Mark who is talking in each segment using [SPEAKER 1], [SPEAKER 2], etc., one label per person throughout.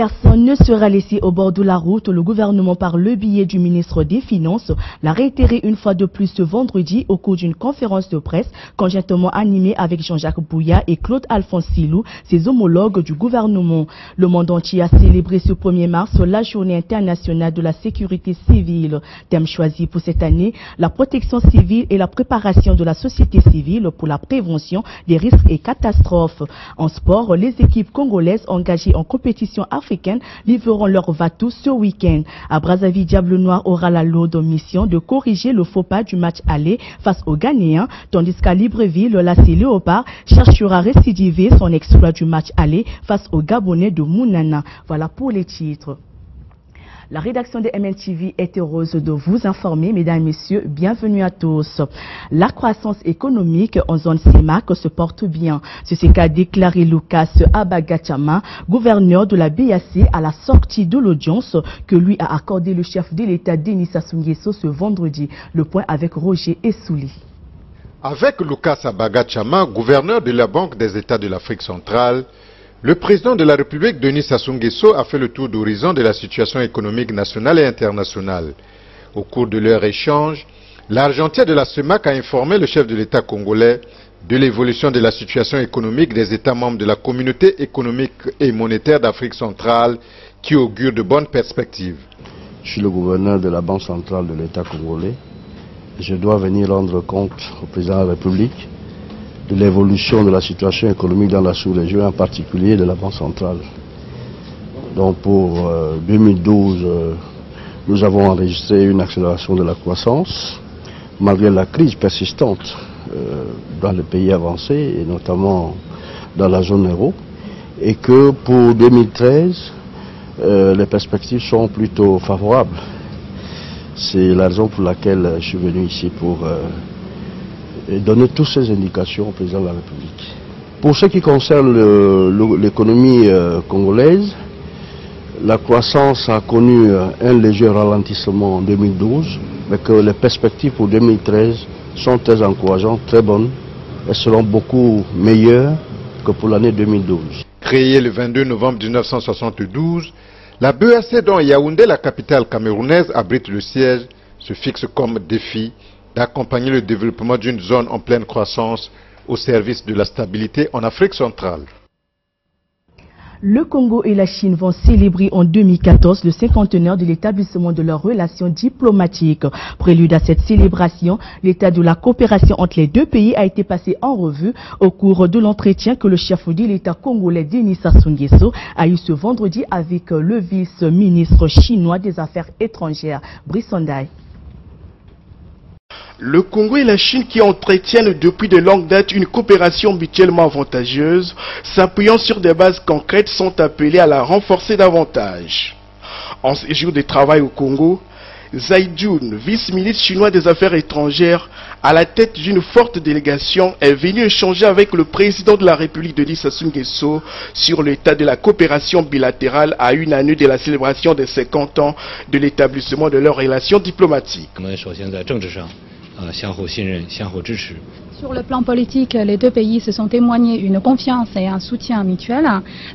[SPEAKER 1] Personne ne sera laissé au bord de la route. Le gouvernement, par le biais du ministre des Finances, l'a réitéré une fois de plus ce vendredi au cours d'une conférence de presse conjointement animée avec Jean-Jacques Bouya et Claude-Alphonse Silou, ses homologues du gouvernement. Le monde entier a célébré ce 1er mars la journée internationale de la sécurité civile. Thème choisi pour cette année, la protection civile et la préparation de la société civile pour la prévention des risques et catastrophes. En sport, les équipes congolaises engagées en compétition africaine livreront leur va-tout ce week-end. À Brazzaville, Diable Noir aura la lourde mission de corriger le faux pas du match aller face aux Ghanéens, tandis qu'à Libreville, l'AC Léopard cherchera à récidiver son exploit du match aller face aux Gabonais de Mounana. Voilà pour les titres. La rédaction de MNTV est heureuse de vous informer, mesdames et messieurs, bienvenue à tous. La croissance économique en zone CEMAC se porte bien. C'est ce qu'a déclaré Lucas Abagachama, gouverneur de la BAC, à la sortie de l'audience que lui a accordé le chef de l'État Denis Sassou Nguesso ce vendredi. Le point avec Roger Essouli.
[SPEAKER 2] Avec Lucas Abagachama, gouverneur de la Banque des États de l'Afrique centrale, le président de la République, Denis Sassou Nguesso, a fait le tour d'horizon de la situation économique nationale et internationale. Au cours de leur échange, l'Argentière de la CEMAC a informé le chef de l'État congolais de l'évolution de la situation économique des États membres de la Communauté économique et monétaire d'Afrique centrale qui augure de bonnes perspectives.
[SPEAKER 3] Je suis le gouverneur de la Banque centrale de l'État congolais. Je dois venir rendre compte au président de la République de l'évolution de la situation économique dans la sous-région, en particulier de la Banque centrale. Donc pour 2012, nous avons enregistré une accélération de la croissance, malgré la crise persistante dans les pays avancés, et notamment dans la zone euro, et que pour 2013, les perspectives sont plutôt favorables. C'est la raison pour laquelle je suis venu ici pour et donner toutes ces indications au président de la République. Pour ce qui concerne l'économie congolaise, la croissance a connu un léger ralentissement en 2012, mais que les perspectives pour 2013 sont très encourageantes, très bonnes, et seront beaucoup meilleures que pour l'année 2012.
[SPEAKER 2] Créée le 22 novembre 1972, la BAC, dont Yaoundé, la capitale camerounaise, abrite le siège, se fixe comme défi d'accompagner le développement d'une zone en pleine croissance au service de la stabilité en Afrique centrale.
[SPEAKER 1] Le Congo et la Chine vont célébrer en 2014 le 50e de l'établissement de leurs relations diplomatiques. Prélude à cette célébration, l'état de la coopération entre les deux pays a été passé en revue au cours de l'entretien que le chef de l'État congolais Denis Sassou Nguesso a eu ce vendredi avec le vice-ministre chinois des Affaires étrangères, Brice Ondai.
[SPEAKER 4] Le Congo et la Chine qui entretiennent depuis de longues dates une coopération mutuellement avantageuse, s'appuyant sur des bases concrètes, sont appelés à la renforcer davantage. En séjour de travail au Congo, Zhai Jun, vice-ministre chinois des Affaires étrangères, à la tête d'une forte délégation, est venu échanger avec le président de la République Denis Sassou Nguesso sur l'état de la coopération bilatérale à une année de la célébration des 50 ans de l'établissement de leurs relations diplomatiques.
[SPEAKER 5] Sur le plan politique, les deux pays se sont témoignés une confiance et un soutien mutuel.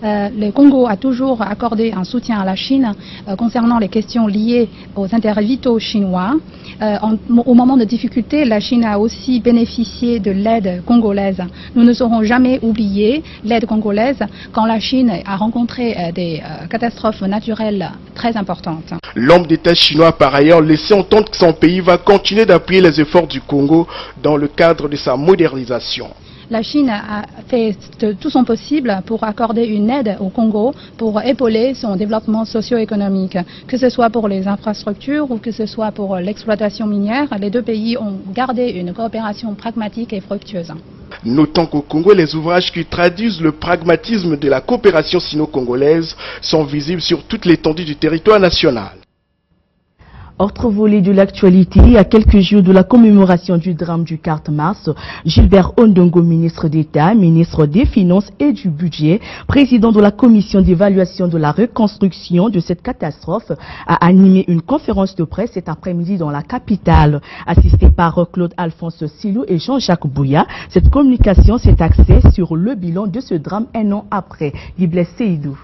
[SPEAKER 5] Le Congo a toujours accordé un soutien à la Chine concernant les questions liées aux intérêts vitaux chinois. Au moment de difficulté, la Chine a aussi bénéficié de l'aide congolaise. Nous ne saurons jamais oublier l'aide congolaise quand la Chine a rencontré des catastrophes naturelles très importantes.
[SPEAKER 4] L'homme d'État chinois a par ailleurs laissé entendre que son pays va continuer d'appuyer les efforts du Congo dans le cadre de sa modernisation.
[SPEAKER 5] La Chine a fait tout son possible pour accorder une aide au Congo pour épauler son développement socio-économique, que ce soit pour les infrastructures ou que ce soit pour l'exploitation minière. Les deux pays ont gardé une coopération pragmatique et fructueuse.
[SPEAKER 4] Notons qu'au Congo, les ouvrages qui traduisent le pragmatisme de la coopération sino-congolaise sont visibles sur toute l'étendue du territoire national.
[SPEAKER 1] Autre volet de l'actualité, à quelques jours de la commémoration du drame du 4 mars, Gilbert Ondongo, ministre d'État, ministre des Finances et du Budget, président de la commission d'évaluation de la reconstruction de cette catastrophe, a animé une conférence de presse cet après-midi dans la capitale. Assisté par Claude-Alphonse Silou et Jean-Jacques Bouya, cette communication s'est axée sur le bilan de ce drame un an après. Iblès Seydou.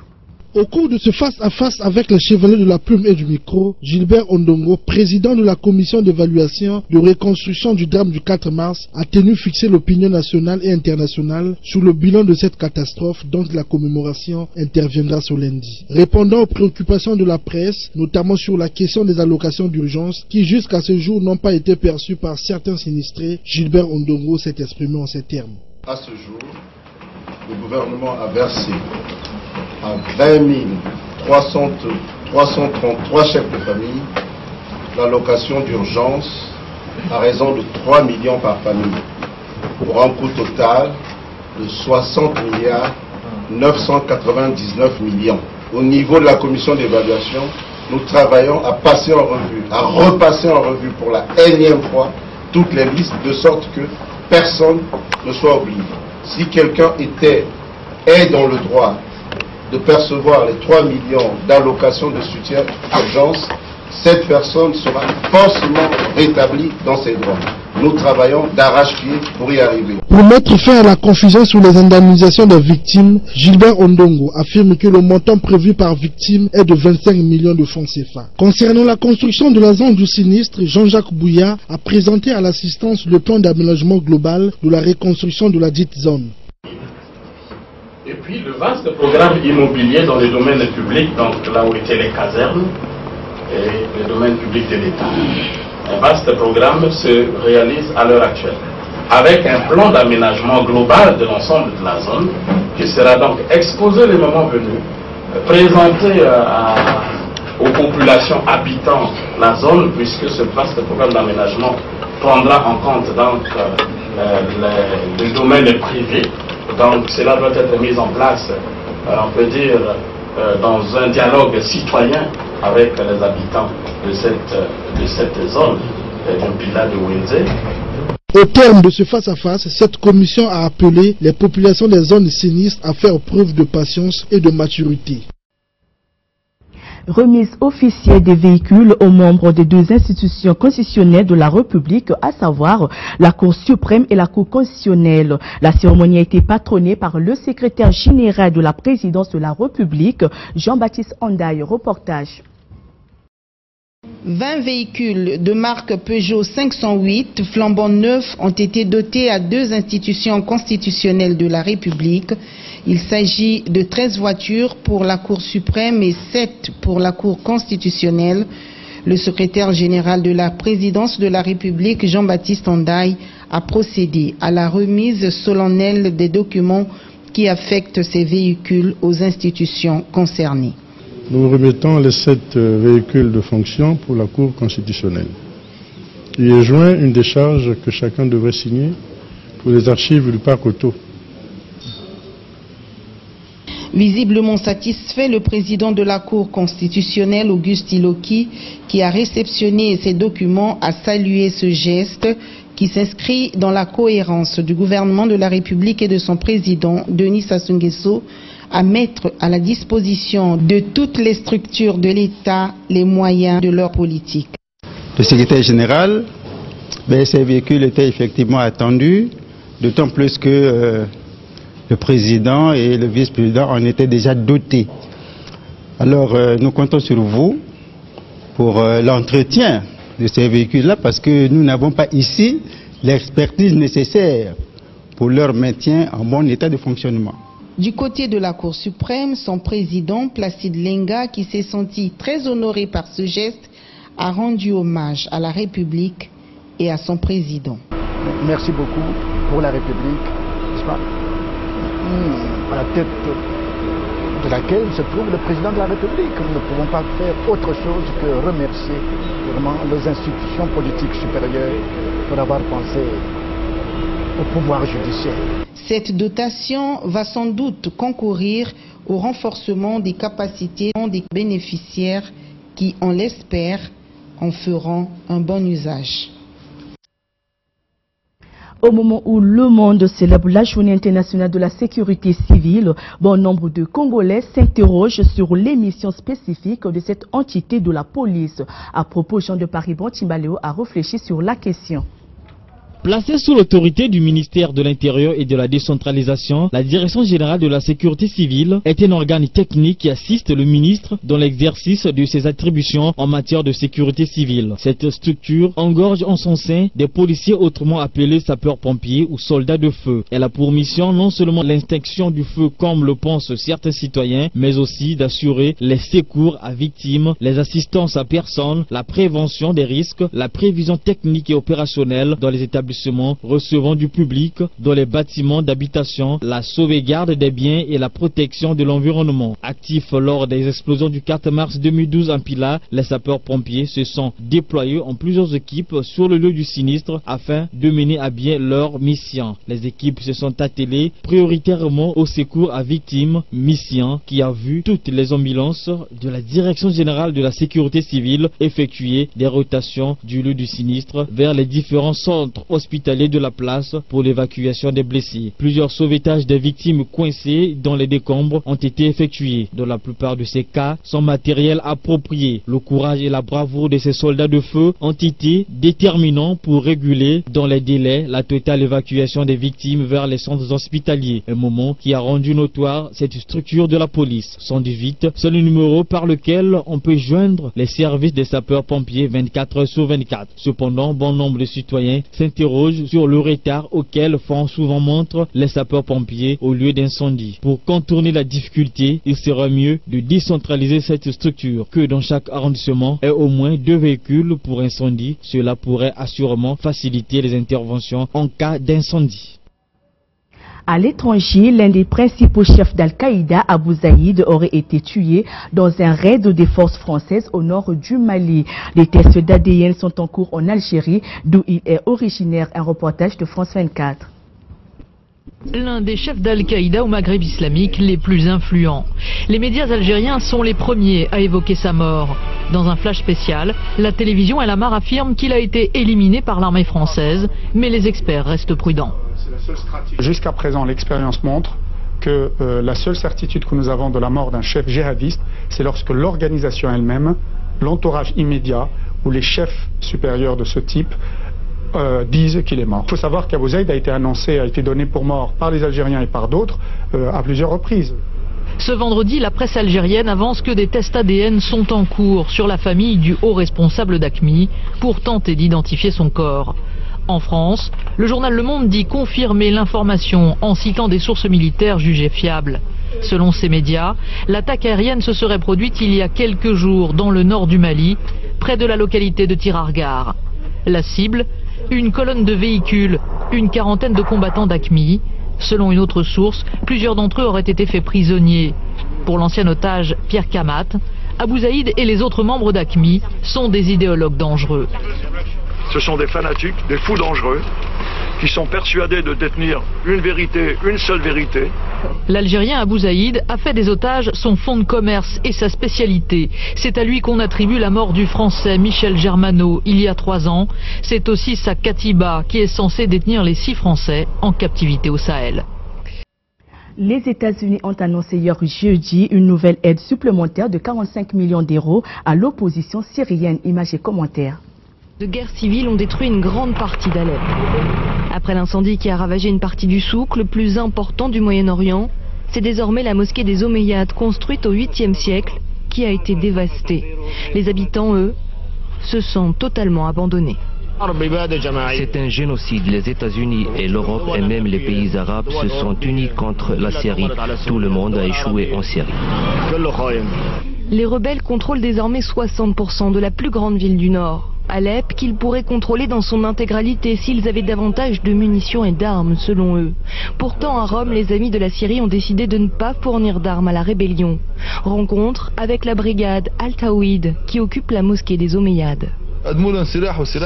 [SPEAKER 6] Au cours de ce face-à-face avec les chevaliers de la plume et du micro, Gilbert Ondongo, président de la commission d'évaluation de reconstruction du drame du 4 mars, a tenu fixer l'opinion nationale et internationale sur le bilan de cette catastrophe dont la commémoration interviendra ce lundi. Répondant aux préoccupations de la presse, notamment sur la question des allocations d'urgence qui jusqu'à ce jour n'ont pas été perçues par certains sinistrés, Gilbert Ondongo s'est exprimé en ces termes.
[SPEAKER 3] À ce jour, le gouvernement a versé à 20 333 chefs de famille l'allocation d'urgence à raison de 3 millions par famille, pour un coût total de 60 milliards 999 millions. Au niveau de la commission d'évaluation, nous travaillons à passer en revue, à repasser en revue pour la énième fois toutes les listes, de sorte que personne ne soit oublié. Si quelqu'un est dans le droit de percevoir les 3 millions d'allocations de soutien d'urgence, cette personne sera forcément rétablie dans ses droits. Nous travaillons d'arrache-pied pour y arriver.
[SPEAKER 6] Pour mettre fin à la confusion sur les indemnisations des victimes, Gilbert Ondongo affirme que le montant prévu par victime est de 25 millions de francs CFA. Concernant la construction de la zone du sinistre, Jean-Jacques Bouya a présenté à l'assistance le plan d'aménagement global de la reconstruction de la dite zone.
[SPEAKER 7] Et puis le vaste programme immobilier dans les domaines publics, donc là où étaient les casernes et les domaines publics de l'État. Un vaste programme se réalise à l'heure actuelle, avec un plan d'aménagement global de l'ensemble de la zone, qui sera donc exposé le moment venu, présenté aux populations habitant la zone, puisque ce vaste programme d'aménagement prendra en compte donc les domaines privés. Donc cela doit être mis en place, on peut dire, dans un dialogue citoyen avec les habitants de cette zone, du Pilat de Wenze.
[SPEAKER 6] Au terme de ce face-à-face, cette commission a appelé les populations des zones sinistres à faire preuve de patience et de maturité.
[SPEAKER 1] Remise officielle des véhicules aux membres des deux institutions constitutionnelles de la République, à savoir la Cour suprême et la Cour constitutionnelle. La cérémonie a été patronnée par le secrétaire général de la présidence de la République, Jean-Baptiste Ondaye. Reportage.
[SPEAKER 8] 20 véhicules de marque Peugeot 508 flambant neufs ont été dotés à deux institutions constitutionnelles de la République. Il s'agit de 13 voitures pour la Cour suprême et 7 pour la Cour constitutionnelle. Le secrétaire général de la présidence de la République, Jean-Baptiste Ondaye, a procédé à la remise solennelle des documents qui affectent ces véhicules aux institutions concernées.
[SPEAKER 9] Nous remettons les 7 véhicules de fonction pour la Cour constitutionnelle. Il est joint une décharge que chacun devrait signer pour les archives du parc auto.
[SPEAKER 8] Visiblement satisfait, le président de la Cour constitutionnelle, Auguste Iloki, qui a réceptionné ces documents, a salué ce geste qui s'inscrit dans la cohérence du gouvernement de la République et de son président, Denis Sassou Nguesso, à mettre à la disposition de toutes les structures de l'État les moyens de leur politique.
[SPEAKER 10] Le secrétaire général, ces véhicules étaient effectivement attendus, d'autant plus que le président et le vice-président en étaient déjà dotés. Alors nous comptons sur vous pour l'entretien de ces véhicules-là, parce que nous n'avons pas ici l'expertise nécessaire pour leur maintien en bon état de fonctionnement.
[SPEAKER 8] Du côté de la Cour suprême, son président, Placide Lenga, qui s'est senti très honoré par ce geste, a rendu hommage à la République et à son président.
[SPEAKER 11] Merci beaucoup pour la République, n'est-ce pas, à la tête de laquelle se trouve le président de la République. Nous ne pouvons pas faire autre chose que remercier vraiment les institutions politiques supérieures pour avoir pensé au pouvoir judiciaire.
[SPEAKER 8] Cette dotation va sans doute concourir au renforcement des capacités des bénéficiaires qui, on l'espère, en feront un bon usage.
[SPEAKER 1] Au moment où le monde célèbre la Journée internationale de la sécurité civile, bon nombre de Congolais s'interrogent sur les missions spécifiques de cette entité de la police. À propos, Jean de Paribon Timbaléo a réfléchi sur la question.
[SPEAKER 12] Placée sous l'autorité du ministère de l'Intérieur et de la Décentralisation, la Direction générale de la sécurité civile est un organe technique qui assiste le ministre dans l'exercice de ses attributions en matière de sécurité civile. Cette structure engorge en son sein des policiers autrement appelés sapeurs-pompiers ou soldats de feu. Elle a pour mission non seulement l'extinction du feu comme le pensent certains citoyens, mais aussi d'assurer les secours à victimes, les assistances à personnes, la prévention des risques, la prévision technique et opérationnelle dans les établissements recevant du public, dans les bâtiments d'habitation, la sauvegarde des biens et la protection de l'environnement. Actifs lors des explosions du 4 mars 2012 en Pila, les sapeurs-pompiers se sont déployés en plusieurs équipes sur le lieu du sinistre afin de mener à bien leur mission. Les équipes se sont attelées prioritairement au secours à victimes, mission qui a vu toutes les ambulances de la Direction générale de la sécurité civile effectuer des rotations du lieu du sinistre vers les différents centres hospitaliers de la place pour l'évacuation des blessés. Plusieurs sauvetages des victimes coincées dans les décombres ont été effectués. Dans la plupart de ces cas, sans matériel approprié. Le courage et la bravoure de ces soldats de feu ont été déterminants pour réguler dans les délais la totale évacuation des victimes vers les centres hospitaliers. Un moment qui a rendu notoire cette structure de la police. 118, c'est le numéro par lequel on peut joindre les services des sapeurs-pompiers 24 heures sur 24. Cependant, bon nombre de citoyens s'interrogent sur le retard auquel font souvent montre les sapeurs-pompiers au lieu d'incendie. Pour contourner la difficulté, il serait mieux de décentraliser cette structure, que dans chaque arrondissement ait au moins 2 véhicules pour incendie. Cela pourrait assurément faciliter les interventions en cas d'incendie.
[SPEAKER 1] À l'étranger, l'un des principaux chefs d'Al-Qaïda, Abu Zaïd, aurait été tué dans un raid des forces françaises au nord du Mali. Les tests d'ADN sont en cours en Algérie, d'où il est originaire. Un reportage de France 24.
[SPEAKER 13] L'un des chefs d'Al-Qaïda au Maghreb islamique les plus influents. Les médias algériens sont les premiers à évoquer sa mort. Dans un flash spécial, la télévision El Amar affirme qu'il a été éliminé par l'armée française, mais les experts restent prudents.
[SPEAKER 14] Jusqu'à présent, l'expérience montre que la seule certitude que nous avons de la mort d'un chef djihadiste, c'est lorsque l'organisation elle-même, l'entourage immédiat ou les chefs supérieurs de ce type disent qu'il est mort. Il faut savoir qu'Abu Zaïd a été donné pour mort par les Algériens et par d'autres à plusieurs reprises.
[SPEAKER 13] Ce vendredi, la presse algérienne avance que des tests ADN sont en cours sur la famille du haut responsable d'AQMI pour tenter d'identifier son corps. En France, le journal Le Monde dit confirmer l'information en citant des sources militaires jugées fiables. Selon ces médias, l'attaque aérienne se serait produite il y a quelques jours dans le nord du Mali, près de la localité de Tirargar. La cible, une colonne de véhicules, une quarantaine de combattants d'AQMI. Selon une autre source, plusieurs d'entre eux auraient été faits prisonniers. Pour l'ancien otage Pierre Kamat, Abu Zaïd et les autres membres d'AQMI sont des idéologues dangereux.
[SPEAKER 15] Ce sont des fanatiques, des fous dangereux, qui sont persuadés de détenir une vérité, une seule vérité.
[SPEAKER 13] L'Algérien Abu Zaïd a fait des otages son fonds de commerce et sa spécialité. C'est à lui qu'on attribue la mort du Français Michel Germano il y a 3 ans. C'est aussi sa Katiba qui est censée détenir les 6 Français en captivité au Sahel.
[SPEAKER 1] Les États-Unis ont annoncé hier jeudi une nouvelle aide supplémentaire de 45 millions d'euros à l'opposition syrienne. Images et commentaires.
[SPEAKER 16] De guerre civile ont détruit une grande partie d'Alep. Après l'incendie qui a ravagé une partie du souk, le plus important du Moyen-Orient, c'est désormais la mosquée des Omeyyades, construite au 8e siècle, qui a été dévastée. Les habitants, eux, se sont totalement abandonnés.
[SPEAKER 17] C'est un génocide. Les États-Unis et l'Europe et même les pays arabes se sont unis contre la Syrie. Tout le monde a échoué en Syrie.
[SPEAKER 16] Les rebelles contrôlent désormais 60% de la plus grande ville du Nord. Alep, qu'ils pourraient contrôler dans son intégralité s'ils avaient davantage de munitions et d'armes, selon eux. Pourtant, à Rome, les amis de la Syrie ont décidé de ne pas fournir d'armes à la rébellion. Rencontre avec la brigade Al-Tawhid, qui occupe la mosquée des Omeyyades.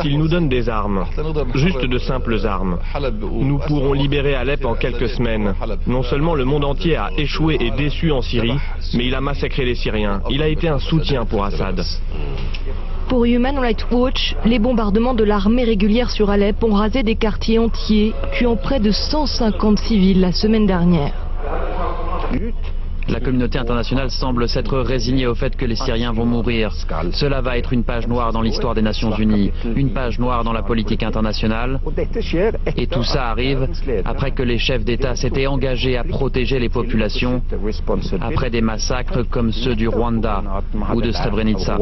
[SPEAKER 18] S'ils nous donnent des armes, juste de simples armes, nous pourrons libérer Alep en quelques semaines. Non seulement le monde entier a échoué et déçu en Syrie, mais il a massacré les Syriens. Il a été un soutien pour Assad.
[SPEAKER 16] Pour Human Rights Watch, les bombardements de l'armée régulière sur Alep ont rasé des quartiers entiers, tuant près de 150 civils la semaine dernière.
[SPEAKER 19] La communauté internationale semble s'être résignée au fait que les Syriens vont mourir. Cela va être une page noire dans l'histoire des Nations Unies, une page noire dans la politique internationale. Et tout ça arrive après que les chefs d'État s'étaient engagés à protéger les populations après des massacres comme ceux du Rwanda ou de Srebrenica.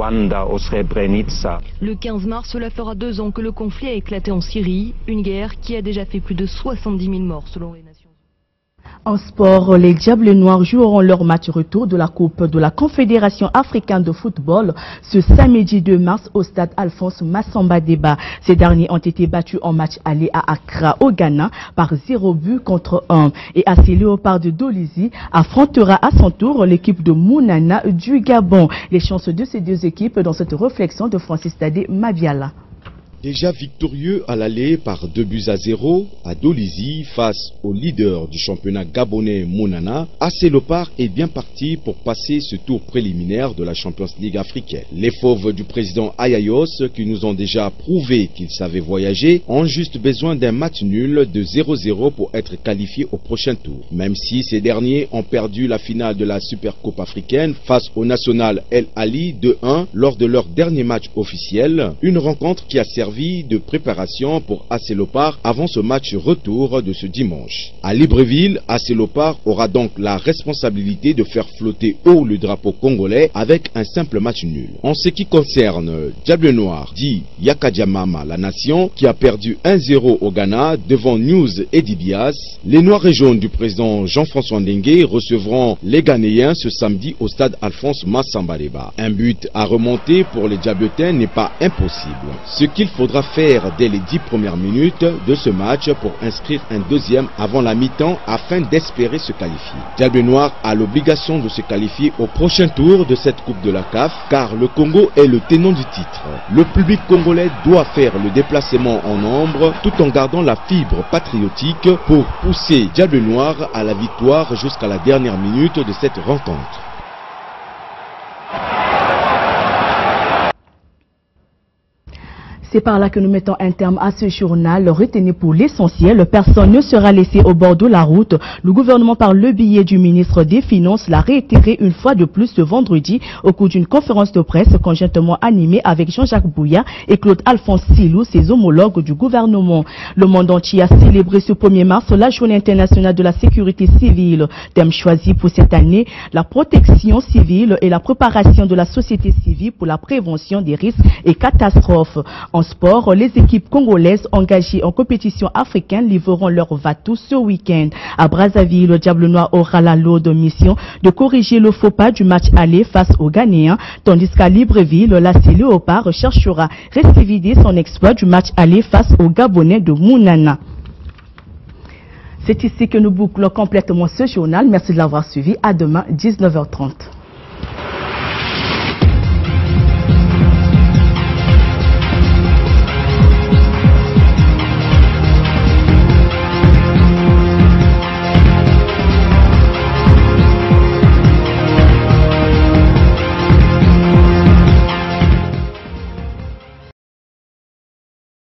[SPEAKER 16] Le 15 mars, cela fera 2 ans que le conflit a éclaté en Syrie, une guerre qui a déjà fait plus de 70 000 morts selon les Nations Unies.
[SPEAKER 1] En sport, les Diables Noirs joueront leur match retour de la Coupe de la Confédération africaine de football ce samedi 2 mars au stade Alphonse Massamba Deba. Ces derniers ont été battus en match aller à Accra au Ghana par 0 but contre 1. Et AC Léopard de Dolisie affrontera à son tour l'équipe de Mounana du Gabon. Les chances de ces deux équipes dans cette réflexion de Francis Tadé Mabiala.
[SPEAKER 20] Déjà victorieux à l'aller par 2-0 à Dolisie face au leader du championnat gabonais Mounana, AC Léopard est bien parti pour passer ce tour préliminaire de la Champions League africaine. Les fauves du président Ayayos, qui nous ont déjà prouvé qu'ils savaient voyager, ont juste besoin d'un match nul de 0-0 pour être qualifiés au prochain tour. Même si ces derniers ont perdu la finale de la Super Coupe africaine face au national El Ali 2-1 lors de leur dernier match officiel, une rencontre qui a servi de préparation pour AC Léopard avant ce match retour de ce dimanche. À Libreville, AC Léopard aura donc la responsabilité de faire flotter haut le drapeau congolais avec un simple match nul. En ce qui concerne Diable Noir, dit Yakadiamama, la nation, qui a perdu 1-0 au Ghana devant News et Dibias, les Noirs et Jaunes du président Jean-François Ndengue recevront les Ghanéens ce samedi au stade Alphonse Massamba Deba. Un but à remonter pour les Diabletins n'est pas impossible. Ce qu'il faudra faire dès les 10 premières minutes de ce match pour inscrire un deuxième avant la mi-temps afin d'espérer se qualifier. Diable Noir a l'obligation de se qualifier au prochain tour de cette Coupe de la CAF car le Congo est le tenant du titre. Le public congolais doit faire le déplacement en nombre tout en gardant la fibre patriotique pour pousser Diable Noir à la victoire jusqu'à la dernière minute de cette rencontre.
[SPEAKER 1] C'est par là que nous mettons un terme à ce journal. Retenez pour l'essentiel, personne ne sera laissé au bord de la route. Le gouvernement, par le biais du ministre des Finances, l'a réitéré une fois de plus ce vendredi au cours d'une conférence de presse conjointement animée avec Jean-Jacques Bouya et Claude Alphonse Silou, ses homologues du gouvernement. Le monde entier a célébré ce 1er mars la Journée internationale de la sécurité civile. Thème choisi pour cette année, la protection civile et la préparation de la société civile pour la prévention des risques et catastrophes. En sport, les équipes congolaises engagées en compétition africaine livreront leur va-tout ce week-end. À Brazzaville, le Diable Noir aura la lourde mission de corriger le faux pas du match aller face aux Ghanéens, tandis qu'à Libreville, l'AC Léopard cherchera récidiver son exploit du match aller face aux Gabonais de Mounana. C'est ici que nous bouclons complètement ce journal. Merci de l'avoir suivi. À demain, 19h30.